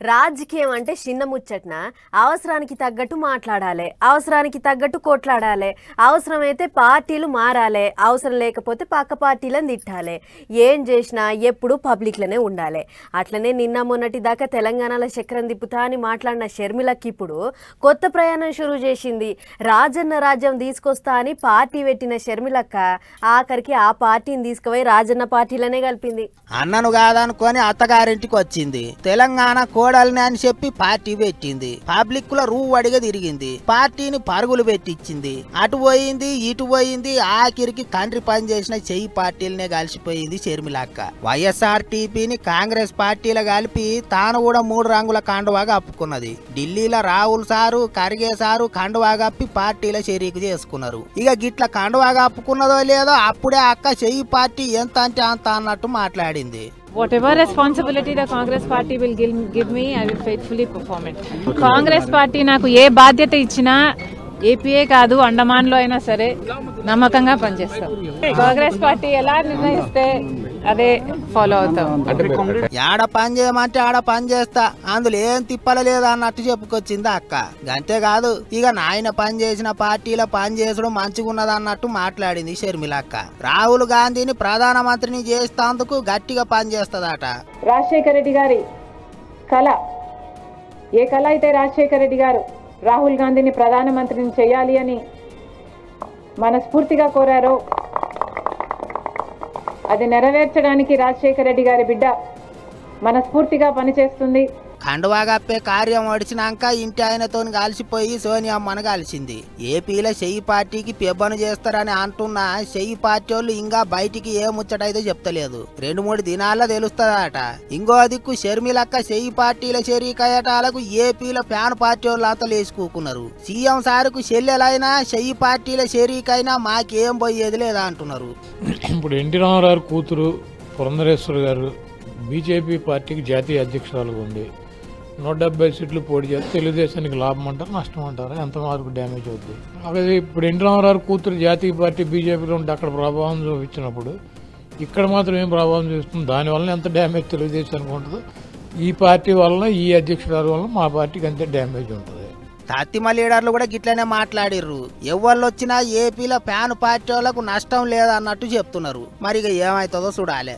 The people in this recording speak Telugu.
రాజకీయం అంటే చిన్న ముచ్చట్న అవసరానికి తగ్గట్టు మాట్లాడాలి, అవసరానికి తగ్గట్టు కొట్లాడాలి, అవసరమైతే పార్టీలు మారాలి, అవసరం లేకపోతే పక్క పార్టీలను తిట్టాలి. ఏం చేసినా ఎప్పుడు పబ్లిక్లోనే ఉండాలి. అట్లనే నిన్న మొన్నటి దాకా తెలంగాణలో చక్రం తిప్పుతా అని మాట్లాడిన షర్మిలకి ఇప్పుడు కొత్త ప్రయాణం షురూ చేసింది. రాజన్న రాజ్యం తీసుకొస్తా అని పార్టీ పెట్టిన షర్మిలక్క ఆఖరికి ఆ పార్టీని తీసుకుపోయి రాజన్న పార్టీలోనే కలిపింది. అన్నను కాదనుకొని అత్తగారింటికి వచ్చింది. తెలంగాణ కోడల్ని అని చెప్పి పార్టీ పెట్టింది. పబ్లిక్ లో రూవడిగా తిరిగింది. పార్టీని పరుగులు పెట్టించింది. అటు పోయింది ఇటు పోయింది. ఆఖరికి తండ్రి పనిచేసిన చెయ్యి పార్టీలనే కలిసిపోయింది షర్మిలక్క. వైఎస్ఆర్టీపీని కాంగ్రెస్ పార్టీలో కలిపి తాను కూడా 3 రంగుల కండువాగా అప్పుకున్నది. ఢిల్లీలో రాహుల్ సారు ఖర్గే సారు కండువాగా అప్పి పార్టీలో షరీకు చేసుకున్నారు. ఇక గిట్ల కండువాగా అప్పుకున్నదో లేదో అప్పుడే అక్క చెయ్యి పార్టీ ఎంత అంటే అంత అన్నట్టు మాట్లాడింది. Whatever responsibility the Congress party will give me, I will faithfully perform it. Congress party నాకు ఏ బాధ్యత ఇచ్చినా ఏపీఏ కాదు అండమాన్లో అయినా సరే నమ్మకంగా పనిచేస్తాం. కాంగ్రెస్ పార్టీ ఎలా నిర్ణయిస్తే అదే ఫాలో అవుతాం. ఆడ పని చేయమంటే ఆడ పని చేస్తా, అందులో ఏం తిప్పలేదు అన్నట్టు చెప్పుకొచ్చింది అక్క. అంతేకాదు ఇక నాయన పని చేసిన పార్టీలో పని చేసుడు మంచిగున్నది అన్నట్టు మాట్లాడింది షర్మిలక్క. రాహుల్ గాంధీని ప్రధానమంత్రిని చేసేందుకు గట్టిగా పని చేస్తదట. రాజశేఖర రెడ్డి గారి కళ, ఏ కళ అయితే రాజశేఖర రెడ్డి గారు రాహుల్ గాంధీని ప్రధానమంత్రిని చేయాలి అని మనస్ఫూర్తిగా కోరారో అది నెరవేర్చడానికి రాజశేఖర రెడ్డి గారి బిడ్డ మనస్ఫూర్తిగా పనిచేస్తుంది. కండువాగప్పే కార్యం వడిచినాక ఇంటి ఆయనతో కలిసిపోయి సోనియమ్మను కలిసింది. ఏపీలో చెయ్యి పార్టీకి పెబ్బను చేస్తారని అంటున్న చెయ్యి పార్టీ వాళ్ళు ఇంకా బయటికి ఏ ముచ్చటైతే చెప్తలేదు. 2-3 దినాల్లో తెలుస్తుందట. ఇంకో దిక్కు షర్మిలక్క చెయ్యి పార్టీల షరీకయ్యటాలకు ఏపీలో ఫ్యాన్ పార్టీ వాళ్ళు అంతా లేచుకూకున్నారు. సీఎం సారుకు చెల్లెలైనా చెయ్యి పార్టీల షరీకైనా మాకేం పోయేది లేదా అంటున్నారు. ఇప్పుడు ఎన్టీ రామారావు కూతురు పురంధరేశ్వరి గారు బీజేపీ పార్టీకి జాతీయ అధ్యక్షురాలుగా ఉంది. 170 సీట్లు పోటీ చేస్తే తెలుగుదేశానికి లాభం అంటారు, నష్టం అంటారు, ఎంత మార్కు డ్యామేజ్ అవుతుంది. అలాగే ఇప్పుడు ఎన్టీ రామారావు కూతురు జాతీయ పార్టీ బీజేపీలో ఉంటే అక్కడ ప్రభావం చూపించినప్పుడు ఇక్కడ మాత్రం ఏం ప్రభావం చూస్తుంది? దానివల్ల ఎంత డ్యామేజ్ తెలుగుదేశానికి ఉంటుందో ఈ పార్టీ వలన, ఈ అధ్యక్షురాలు వలన మా పార్టీకి అంతే డ్యామేజ్ ఉంటుంది. తత్తిమ లీడర్లు కూడా గిట్లనే మాట్లాడిర్రు. ఎవళ్ళు వచ్చినా ఏపీలో ఫ్యాన్ పార్టీ వాళ్ళకు నష్టం లేదన్నట్టు చెప్తున్నారు. మరి ఇక ఏమవుతుందో చూడాలి.